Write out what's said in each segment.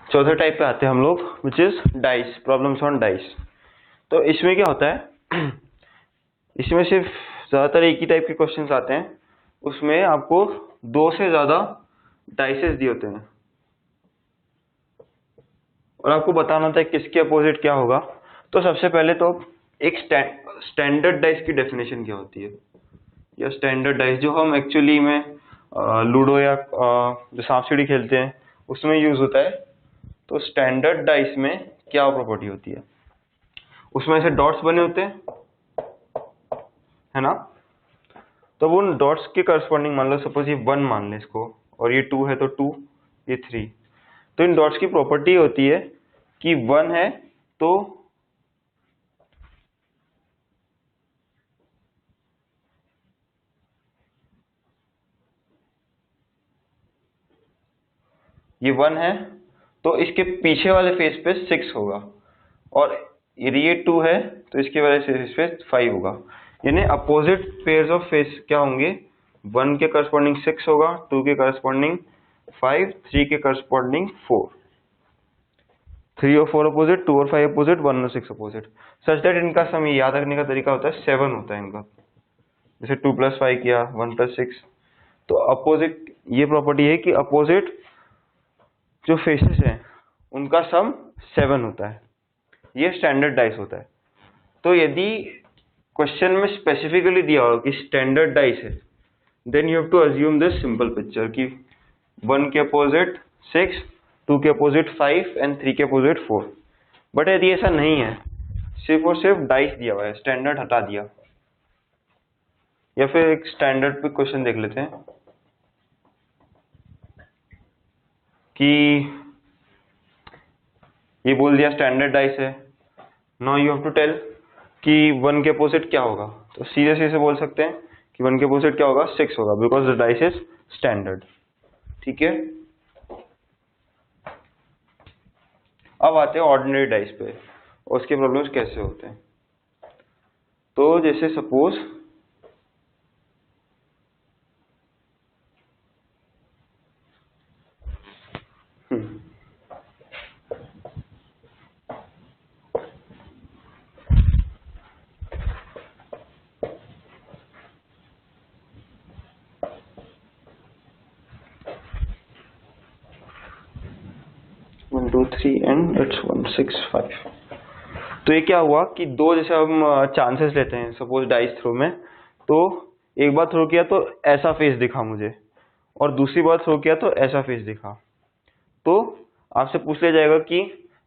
चौथे टाइप पे आते हैं हम लोग, which is dice, problems on dice. तो इसमें क्या होता है, इसमें सिर्फ ज़्यादातर एक ही टाइप के क्वेश्चंस आते हैं। उसमें आपको 2 से ज़्यादा डाइसेस दिए होते हैं और आपको बताना होता है किसके अपोजिट क्या होगा। तो सबसे पहले तो एक स्टैंडर्ड डाइस की डेफिनेशन क्या होती है, या स्टैंडर्ड डाइस जो हम एक्चुअली में लूडो या जो सांप सीढ़ी खेलते हैं उसमें यूज होता है। तो स्टैंडर्ड डाइस में क्या प्रॉपर्टी होती है, उसमें ऐसे डॉट्स बने होते हैं, है ना। तो उन डॉट्स के करस्पॉन्डिंग मान लो, सपोज ये 1 मान लें इसको, और ये 2 है तो 2, ये 3। तो इन डॉट्स की प्रॉपर्टी होती है कि 1 है तो ये 1 है तो इसके पीछे वाले फेस पे 6 होगा, और यदि ये 2 है तो इसके वाले फेस पे 5 होगा। यानी अपोजिट पेयर्स ऑफ फेस क्या होंगे, 1 के करस्पॉन्डिंग 6 होगा, 2 के करस्पॉन्डिंग 5, 3 के करस्पॉन्डिंग 4। 3 और 4 अपोजिट, 2 और 5 अपोजिट, 1 और 6 अपोजिट, सच दैट इनका सम याद रखने का तरीका होता है 7 होता है इनका। जैसे 2 + 5 किया, 1 + 6। तो अपोजिट, ये प्रॉपर्टी है कि अपोजिट जो फेसेस हैं उनका सम 7 होता है। ये स्टैंडर्ड डाइस होता है। तो यदि क्वेश्चन में स्पेसिफिकली दिया हो कि स्टैंडर्ड डाइस है, then you have to assume this simple picture कि 1 के अपोजिट 6, 2 के अपोजिट 5 एंड 3 के अपोजिट 4। बट यदि ऐसा नहीं है, सिर्फ और सिर्फ डाइस दिया हुआ है, स्टैंडर्ड हटा दिया, या फिर एक स्टैंडर्ड पे क्वेश्चन देख लेते हैं कि ये बोल दिया स्टैंडर्ड डाइस है। Now you have to tell कि 1 के अपोजिट क्या होगा। तो सीधे सीधे बोल सकते हैं कि 1 के अपोजिट क्या होगा, 6 होगा, because the dice is standard. ठीक है, अब आते हैं ऑर्डिनरी डाइस पे और उसके प्रॉब्लम्स कैसे होते हैं। तो जैसे suppose one two three and it's 1 6 5। तो ये क्या हुआ कि दो, जैसे हम चांसेस लेते हैं सपोज डाइस थ्रो में, तो एक बार थ्रो किया तो ऐसा फेस दिखा मुझे, और दूसरी बार थ्रो किया तो ऐसा फेस दिखा। तो आपसे पूछ लिया जाएगा कि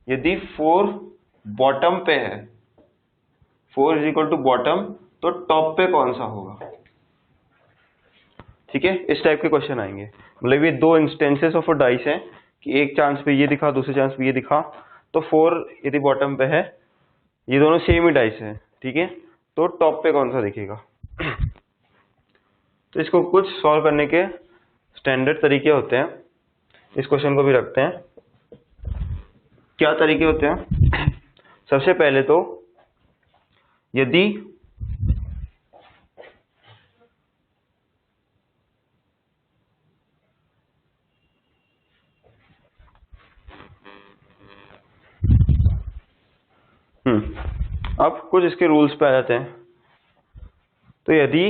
यदि 4 बॉटम पे है, 4 = बॉटम, तो टॉप पे कौन सा होगा। ठीक है, इस टाइप के क्वेश्चन आएंगे। मतलब ये 2 इंस्टेंसेस ऑफ अ डाइस हैं कि एक चांस पे ये दिखा, दूसरे चांस पे ये दिखा। तो 4 यदि बॉटम पे है, ये दोनों सेम ही डाइस है, ठीक है, तो टॉप पे कौन सा दिखेगा। तो इसको कुछ सॉल्व करने के स्टैंडर्ड तरीके होते हैं। इस क्वेश्चन को भी रखते हैं, क्या तरीके होते हैं। सबसे पहले तो यदि अब कुछ इसके रूल्स पे आ जाते हैं। तो यदि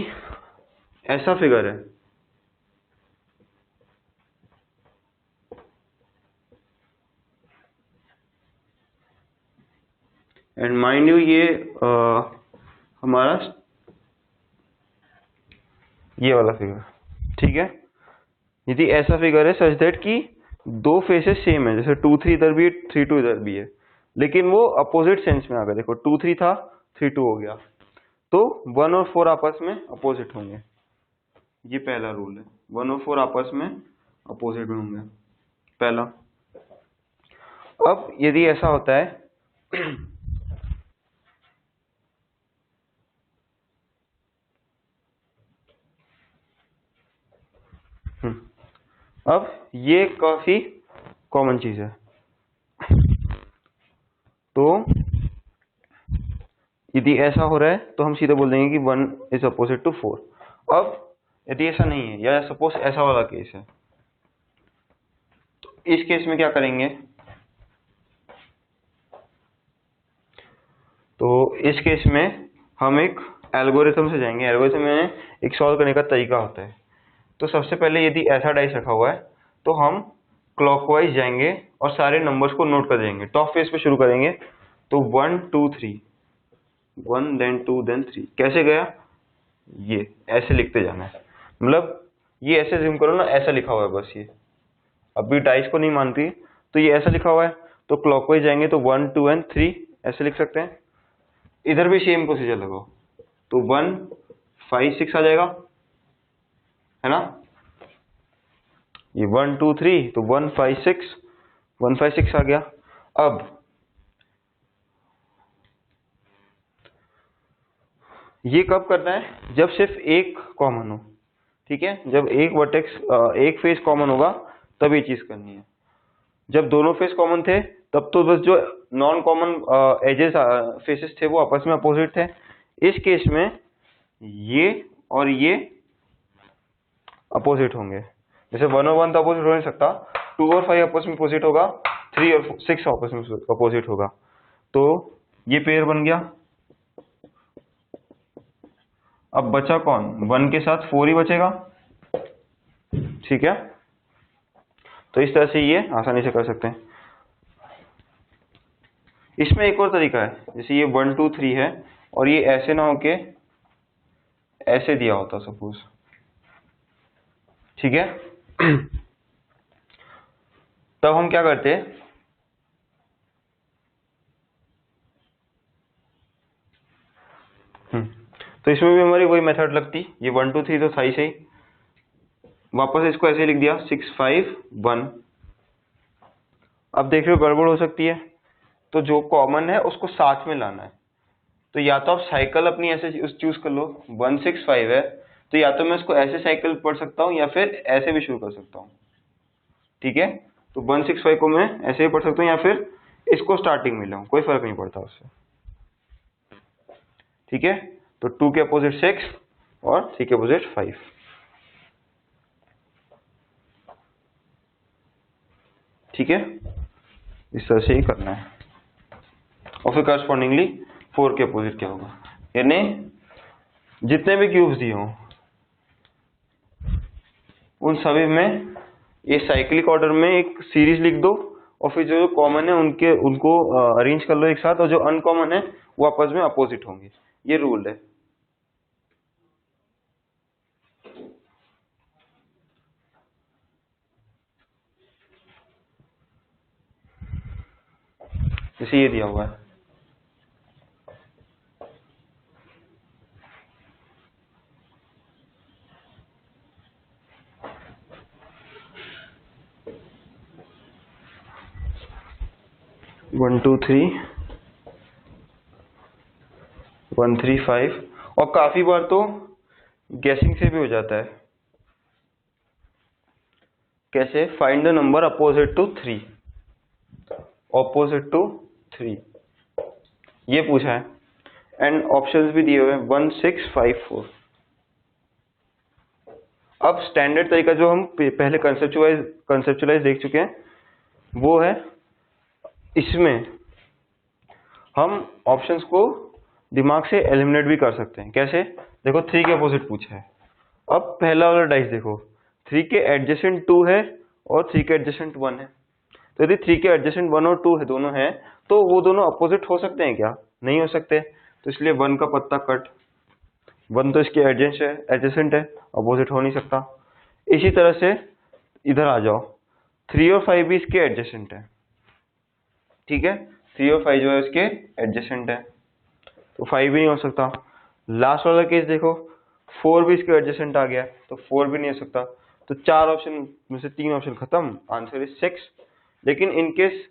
ऐसा फिगर है, एंड माइंड यू ये हमारा ये वाला फिगर, ठीक है। यदि ऐसा फिगर है सच दैट कि 2 फेसेस सेम है, जैसे 2 3 इधर भी है, 3 2 इधर भी है, लेकिन वो अपोजिट सेंस में आ गए। देखो 2 3 था, 3 2 हो गया, तो 1 और 4 आपस में अपोजिट होंगे। ये पहला रूल है, 1 और 4 आपस में अपोजिट में होंगे, पहला। अब यदि ऐसा होता है अब ये काफी कॉमन चीज है। तो यदि ऐसा हो रहा है तो हम सीधे बोल देंगे कि 1 इज अपोजिट टू 4। अब यदि ऐसा नहीं है, या सपोज ऐसा वाला केस है, तो इस केस में क्या करेंगे तो इस केस में हम एक एल्गोरिथम से जाएंगे। एल्गोरिथम में एक सॉल्व करने का तरीका होता है। तो सबसे पहले यदि ऐसा डाइस रखा हुआ है तो हम क्लॉकवाइज जाएंगे और सारे नंबर्स को नोट कर देंगे। टॉप फेस पे शुरू करेंगे तो 1 2 3, 1 then 2 then 3। कैसे गया, ये ऐसे लिखते जाना है। मतलब ये ऐसे ज़ूम करो ना, ऐसा लिखा हुआ है बस। ये अभी डाइस को नहीं मानती तो ये ऐसा लिखा हुआ है, तो क्लॉकवाइज जाएंगे तो 1 2 and 3 ऐसे लिख सकते हैं। इधर भी सेम प्रोसीजर लगाओ तो 1 5 6 आ जाएगा, है ना। ये 1 2 3 तो 1 5 6, 1 5 6 आ गया। अब ये कब करना है, जब सिर्फ एक कॉमन हो, ठीक है। जब एक वर्टेक्स एक फेस कॉमन होगा तब ये चीज करनी है। जब दोनों फेस कॉमन थे तब तो बस जो नॉन कॉमन एजेस फेसेस थे वो आपस में अपोजिट थे। इस केस में ये और ये अपोजिट होंगे। जैसे 1 और 1 तो अपोजिट हो नहीं सकता, 2 और 5 आपस में अपोजिट होगा, 3 और 6 आपस में अपोजिट होगा। तो ये पेयर बन गया। अब बचा कौन, 1 के साथ 4 ही बचेगा, ठीक है। तो इस तरह से ये आसानी से कर सकते हैं। इसमें एक और तरीका है, जैसे ये 1 2 3 है और ये ऐसे ना होके ऐसे दिया होता सपोज, ठीक है। तब हम क्या करते, तो इसमें भी हमारी वही मेथड लगती। ये 1 2 3 तो था ही सही, वापस इसको ऐसे लिख दिया 6 5 1। अब देख रहे हो गड़बड़ हो सकती है, तो जो कॉमन है उसको साथ में लाना है। तो या तो आप साइकिल अपनी ऐसे चूज कर लो, 1 6 5 है तो या तो मैं इसको ऐसे साइकिल पढ़ सकता हूँ या फिर ऐसे भी शुरू कर सकता हूँ, ठीक है। तो 1 6 5 को मैं ऐसे ही पढ़ सकता हूँ या फिर इसको स्टार्टिंग में लाऊं, कोई फर्क नहीं पड़ता उससे, ठीक है। तो 2 के अपोजिट 6 और 3 के अपोजिट 5। ठीक है, इस तरह से ही करना है। और फिर करस्पॉन्डिंगली 4 के अपोजिट क्या होगा, यानी जितने भी क्यूब्स दिए हों उन सभी में ये साइक्लिक ऑर्डर में एक सीरीज लिख दो और फिर जो कॉमन है उनको अरेंज कर लो एक साथ, और जो अनकॉमन है वो आपस में अपोजिट होंगे। ये रूल है। जैसे ये दिया हुआ है, वन टू थ्री 1 3 5, और काफी बार तो गैसिंग से भी हो जाता है। कैसे, find the number opposite to 3, opposite to 3 ये पूछा है। एंड ऑप्शंस भी दिए हुए हैं 1 6 5 4। अब स्टैंडर्ड तरीका जो हम पहले कंसेप्चुअलाइज देख चुके हैं वो है, इसमें हम ऑप्शंस को दिमाग से एलिमिनेट भी कर सकते हैं। कैसे, देखो 3 के अपोजिट पूछा है। अब पहला वाला डाइस देखो, 3 के एडजेसेंट 2 है और 3 के एडजेसेंट 1 है। तो यदि 3 के एडजेसेंट 1 और 2 है, दोनों हैं, तो वो दोनों अपोजिट हो सकते हैं क्या, नहीं हो सकते। तो इसलिए 1 का पत्ता कट, 1 तो इसके एडजेसेंट है, अपोजिट हो नहीं सकता। इसी तरह से इधर आ जाओ, 3 और 5 भी इसके एडजेसेंट है, ठीक है। 3 और 5 जो है इसके एडजेसेंट है, तो 5 भी नहीं हो सकता। लास्ट वाला केस देखो, 4 भी इसके एडजेसेंट आ गया, तो 4 भी नहीं हो सकता। तो 4 ऑप्शन में से 3 ऑप्शन खत्म, आंसर इज 6। लेकिन इनकेस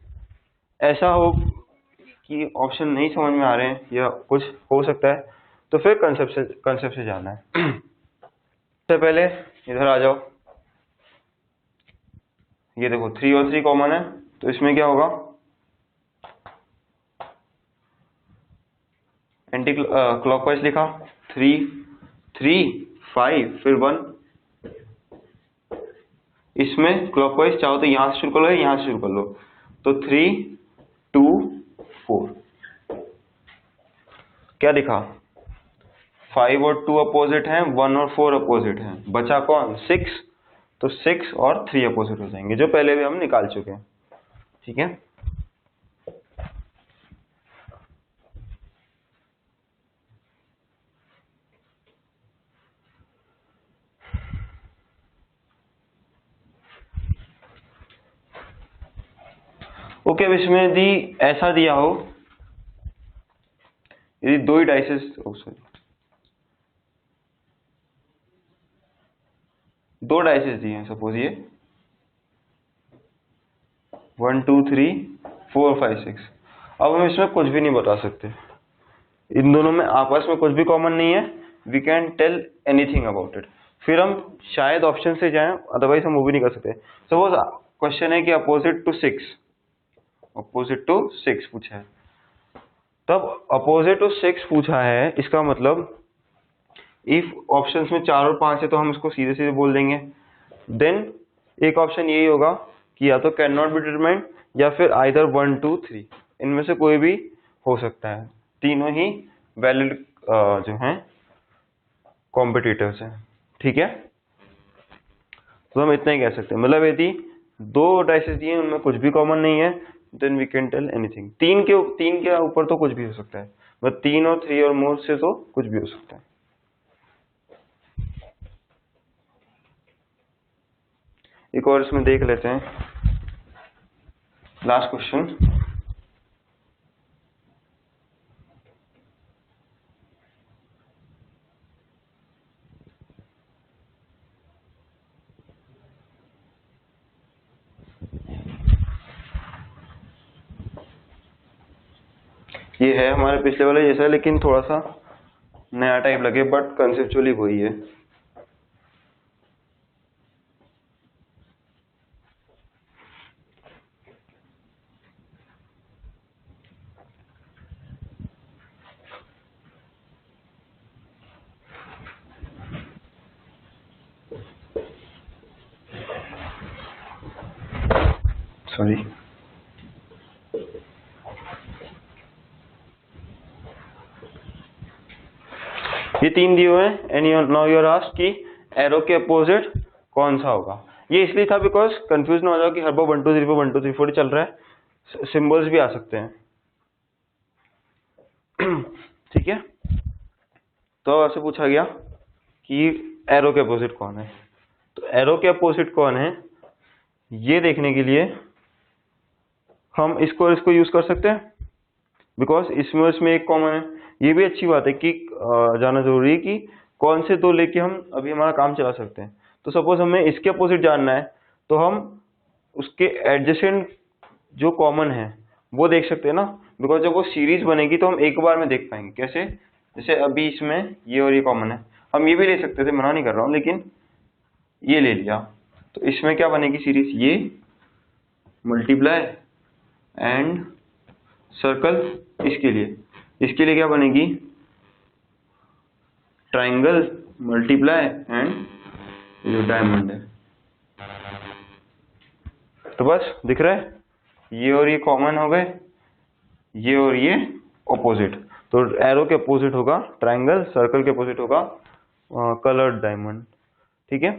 ऐसा हो कि ऑप्शन नहीं समझ में आ रहे हैं या कुछ हो सकता है, तो फिर कंसेप्ट से जाना है। सबसे पहले इधर आ जाओ, ये देखो 3 और 3 कॉमन है, तो इसमें क्या होगा, एंटी क्लॉकवाइज लिखा, 3 3 5 फिर 1। इसमें क्लॉकवाइज चाहो तो यहां से शुरू कर लो या यहां से शुरू कर लो, तो 3 2 4। क्या दिखा, 5 और 2 अपोजिट हैं, 1 और 4 अपोजिट हैं, बचा कौन, 6। तो 6 और 3 अपोजिट हो जाएंगे, जो पहले भी हम निकाल चुके हैं। ठीक है, ओके। अब इसमें यदि ऐसा दिया हो, यदि दो ही डाइसेस, दो डाइसेस दिए हैं, सपोज ये 1 2 3 4 5 6। अब हम इसमें कुछ भी नहीं बता सकते, इन दोनों में आपस में कुछ भी कॉमन नहीं है, we can tell anything about it. फिर हम शायद ऑप्शन से जाएं, अदरवाइज हम वो भी नहीं कर सकते। सपोज क्वेश्चन है कि अपोजिट टू 6 पूछा है, तब अपोजिट टू 6 पूछा है, इसका मतलब इफ ऑप्शंस में 4 और 5 है तो हम इसको सीधे सीधे बोल देंगे। देन एक ऑप्शन यही होगा कि या तो कैन नॉट बी डिटरमाइंड या फिर आइदर 1 2 3, इनमें से कोई भी हो सकता है। तीनों ही वैलिड जो हैं कॉम्पिटिटर्स हैं। ठीक है, तो हम इतना ही कह सकते हैं, मतलब यदि दो डाइसेस दिए उनमें कुछ भी कॉमन नहीं है, then we can tell anything. तीन के ऊपर तो कुछ भी हो सकता है, मतलब 3 और 3 और मोर से तो कुछ भी हो सकता है। एक और इसमें देख लेते हैं, लास्ट क्वेश्चन। ये है हमारे पिछले वाले जैसा, लेकिन थोड़ा सा नया टाइप लगे, बट कंसेप्चुअली वही है। सॉरी, ये तीन दिए हुए हैं and now you are asked कि एरो के अपोजिट कौन सा होगा। ये इसलिए था बिकॉज कंफ्यूज ना हो जाओ कि हर बार 1 2 3 4 1 2 3 4 चल रहा है, सिंबल्स भी आ सकते हैं। ठीक है, तो ऐसे पूछा गया कि एरो के अपोजिट कौन है, तो एरो के अपोजिट कौन है ये देखने के लिए हम इसको यूज कर सकते हैं, बिकॉज इसमें एक कॉमन है। ये भी अच्छी बात है कि जानना जरूरी है कि कौन से दो लेके हम अभी हमारा काम चला सकते हैं। तो सपोज हमें इसके अपोजिट जानना है, तो हम उसके एडजेसेंट जो कॉमन है वो देख सकते हैं ना, बिकॉज जब वो सीरीज बनेगी तो हम एक बार में देख पाएंगे। कैसे, जैसे अभी इसमें ये और ये कॉमन है, हम ये भी ले सकते थे, मना नहीं कर रहा हूँ, लेकिन ये ले लिया, तो इसमें क्या बनेगी सीरीज, ये मल्टीप्लाई एंड सर्कल। इसके लिए क्या बनेगी, ट्राइंगल मल्टीप्लाई एंड जो डायमंड है। तो बस दिख रहा है, ये और ये कॉमन हो गए, ये और ये ऑपोजिट। तो एरो के अपोजिट होगा ट्राइंगल, सर्कल के अपोजिट होगा कलर्ड डायमंड। ठीक है।